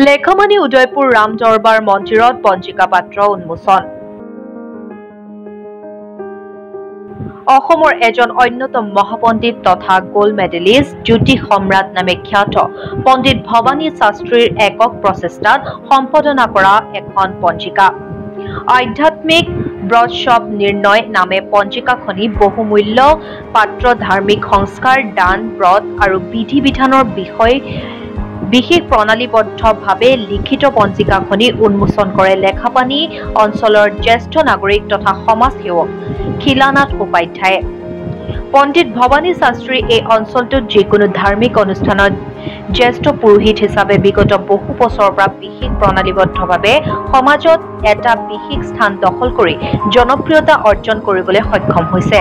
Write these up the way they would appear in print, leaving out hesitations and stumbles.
লেখামানি উদয়পুৰ ৰাম দৰবাৰ মন্দিৰত পঞ্জিকা পাত্ৰ উন্মোচন। অসমৰ এজন অন্যতম মহাপণ্ডিত তথা গোল্ড মেডেলিষ্ট জ্যোতিষ সম্ৰাট নামে খ্যাত পণ্ডিত ভৱানী শাস্ত্ৰীৰ একক প্ৰচেষ্টাত সম্পাদনা কৰা এখন পঞ্জিকা। আধ্যাত্মিক ব্ৰতশব নিৰ্ণয় নামে পঞ্জিকাখনি বহুমূল্য পাত্ৰ ধাৰ্মিক সংস্কাৰ দান ব্ৰত আৰু বিধি বিধানৰ বিষয় বিশেষ প্ৰণালীবদ্ধভাৱে লিখিত পঞ্জিকাখনি উন্মোচন কৰে লেখাপানী অঞ্চলৰ জ্যেষ্ঠ নাগৰিক তথা সমাজ সেৱক খিলানাথ উপাধ্যায়ে। পণ্ডিত ভৱানী শাস্ত্ৰী এই অঞ্চলটোত যিকোনো ধাৰ্মিক অনুষ্ঠানত জ্যেষ্ঠ পুৰোহিত হিচাপে বিগত বহু বছৰৰ পৰা বিশেষ প্ৰণালীবদ্ধভাৱে সমাজত এটা বিশেষ স্থান দখল কৰি জনপ্ৰিয়তা অৰ্জন কৰিবলৈ সক্ষম হৈছে।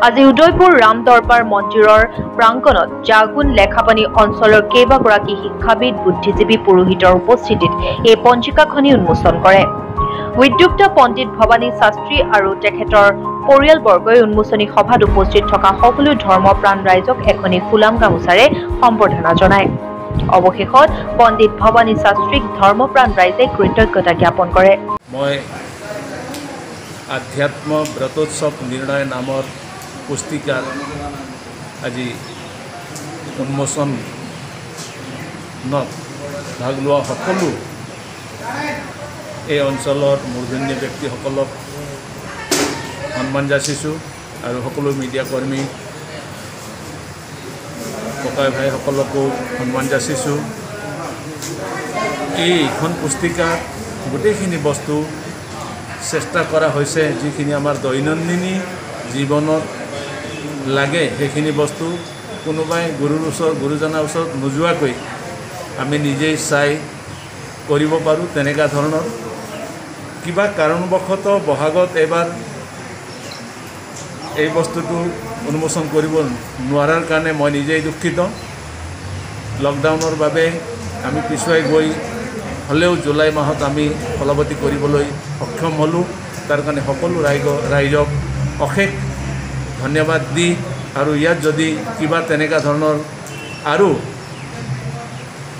আজি উদয়পুৰ ৰাম দৰবাৰ মন্দিৰৰ প্ৰাংগণত জাগুন লেখাপানী অঞ্চলৰ কেইবাগৰাকী শিক্ষাবিদ বুদ্ধিজীৱী পুৰোহিতৰ উপস্থিতিত এই পঞ্জিকাখনি উন্মোচন কৰে। উদ্যোক্তা পণ্ডিত ভৱানী শাস্ত্ৰী আৰু তেখেতৰ পৰিয়ালবৰ্গই উন্মোচনী সভাত উপস্থিত থকা সকলো ধৰ্মপ্ৰাণ ৰাইজক এখনি ফুলাম গামোচাৰে সম্বৰ্ধনা জনায়। অৱশেষত পণ্ডিত ভৱানী শাস্ত্ৰীক ধৰ্মপ্ৰাণ ৰাইজে কৃতজ্ঞতা জ্ঞাপন কৰে। মই আধ্যাত্ম ব্ৰতোৎসৱ নিৰ্ণয় নামৰ পুস্তিকাৰ আজি উন্মোচনত ভাগ লোৱা সকলো এই অঞ্চলৰ মূৰ্ধন্য ব্যক্তিসকলক সন্মান যাচিছোঁ আৰু সকলো মিডিয়া কৰ্মী ককাই ভাইসকলকো সন্মান যাচিছোঁ। এইখন পুস্তিকা গোটেইখিনি বস্তু চেষ্টা কৰা হৈছে যিখিনি আমাৰ দৈনন্দিন জীৱনত লাগে সেইখিনি বস্তু কোনোবাই গুৰুজনাৰ ওচৰত নোযোৱাকৈ আমি নিজেই চাই কৰিব পাৰোঁ। তেনেকুৱা ধৰণৰ কিবা কাৰণবশতঃ বহাগত এবাৰ এই বস্তুটো উন্মোচন কৰিব নোৱাৰাৰ কাৰণে মই নিজেই দুখিত। লকডাউনৰ বাবে আমি পিছুৱাই গৈ হ'লেও জুলাই মাহত আমি ফলৱতী কৰিবলৈ সক্ষম হ'লোঁ। তাৰ কাৰণে সকলো ৰাইজক অশেষ ধন্যবাদ দি আৰু ইয়াত যদি কিবা তেনেকুৱা ধৰণৰ আৰু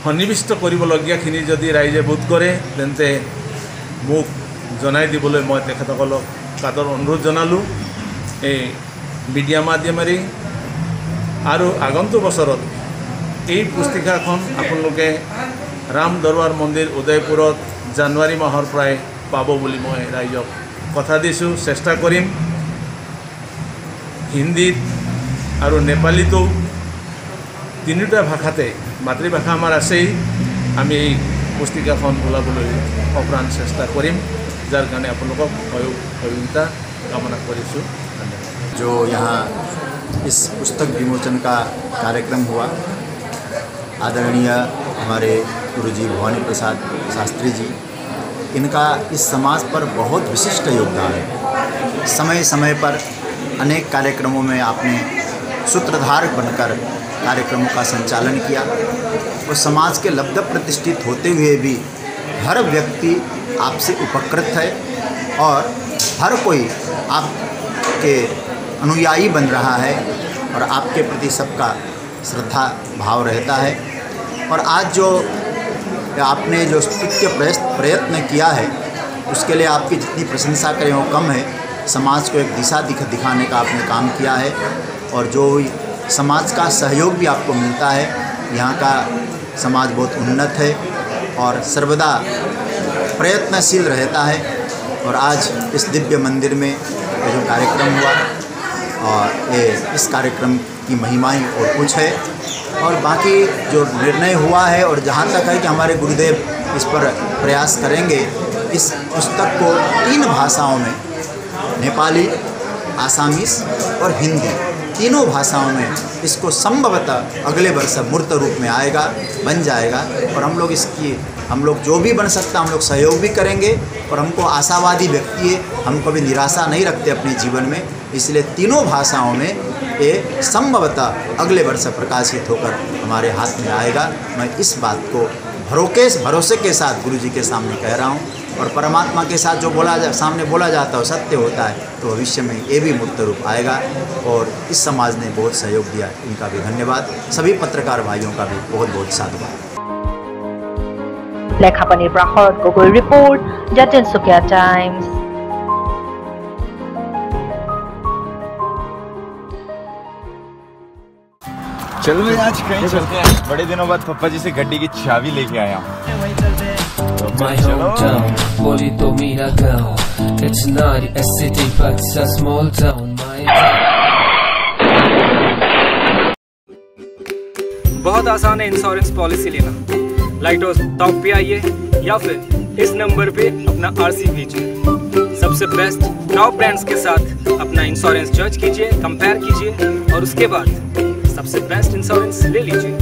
সন্নিৱিষ্ট কৰিবলগীয়াখিনি যদি ৰাইজে বোধ কৰে তেন্তে মোক জনাই দিবলৈ মই তেখেতসকলক কাটৰ অনুৰোধ জনালোঁ। এই মিডিয়া মাধ্যমেৰে আৰু আগন্তুক বছৰত এই পুস্তিকাখন আপোনালোকে ৰাম দৰবাৰ মন্দিৰ উদয়পুৰত জানুৱাৰী মাহৰ পৰাই পাব বুলি মই ৰাইজক কথা দিছোঁ। চেষ্টা কৰিম। হিন্দীত আৰু নেপালীতো তিনিটা ভাষাতে মাতৃভাষা আমাৰ আছেই। আমি এই পুস্তিকাখন ওলাবলৈ অপ্ৰাণ চেষ্টা কৰিম, যাৰ কাৰণে আপোনালোকক সহযোগিতা কামনা কৰিছোঁ। जो यहाँ इस पुस्तक विमोचन का कार्यक्रम हुआ, आदरणीय हमारे गुरुजी भवानी प्रसाद शास्त्री जी, इनका इस समाज पर बहुत विशिष्ट योगदान है। समय समय पर अनेक कार्यक्रमों में आपने सूत्रधार बनकर कार्यक्रमों का संचालन किया और समाज के लब्ध प्रतिष्ठित होते हुए भी हर व्यक्ति आपसे उपकृत है और हर कोई आपके अनुयायी बन रहा है और आपके प्रति सबका श्रद्धा भाव रहता है। और आज जो आपने जो स्तुत्य प्रयत्न किया है उसके लिए आपकी जितनी प्रशंसा करें वो कम है। समाज को एक दिशा दिखाने का आपने काम किया है और जो समाज का सहयोग भी आपको मिलता है। यहाँ का समाज बहुत उन्नत है और सर्वदा प्रयत्नशील रहता है। और आज इस दिव्य मंदिर में ये जो कार्यक्रम हुआ और ये इस कार्यक्रम की महिमाएं और कुछ है और बाकी जो निर्णय हुआ है और जहाँ तक है कि हमारे गुरुदेव इस पर प्रयास करेंगे इस पुस्तक को 3 भाषाओं में, नेपाली, आसामीस और हिंदी, तीनों भाषाओं में इसको संभवतः अगले वर्ष मूर्त रूप में आएगा, बन जाएगा। और हम लोग जो भी बन सकता हम लोग सहयोग भी करेंगे और हमको आशावादी व्यक्ति है, हम कभी निराशा नहीं रखते अपने जीवन में। इसलिए तीनों भाषाओं में ये संभवतः अगले वर्ष प्रकाशित होकर हमारे हाथ में आएगा। मैं इस बात को भरोसे के साथ गुरु जी के सामने कह रहा हूँ और परमात्मा के साथ जो सामने बोला जाता है सत्य होता है, तो भविष्य में ये भी मूर्त रूप आएगा। और इस समाज ने बहुत सहयोग दिया, इनका भी धन्यवाद। सभी पत्रकार भाइयों का भी बहुत बहुत साधुवाद। লেখাপানীৰ পৰা শৰৎ গগৈৰ ৰিপৰ্ট, দ্য তিনচুকীয়া টাইমছ। चलो भाई आज कहीं चलते हैं, बड़े दिनों बाद पप्पा जी से गड्डी की चाबी लेके आया हूँ। My hometown, Bonito Miragao. It's not a city but it's a small town. My बहुत आसान है इंश्योरेंस पॉलिसी लेना। लाइट हाउस टॉप पे आइए या फिर इस नंबर पे अपना आरसी भेजिए। सबसे बेस्ट टॉप ब्रांड्स के साथ अपना इंश्योरेंस जज कीजिए, कंपेयर कीजिए और उसके बाद सबसे बेस्ट इंश्योरेंस ले लीजिए।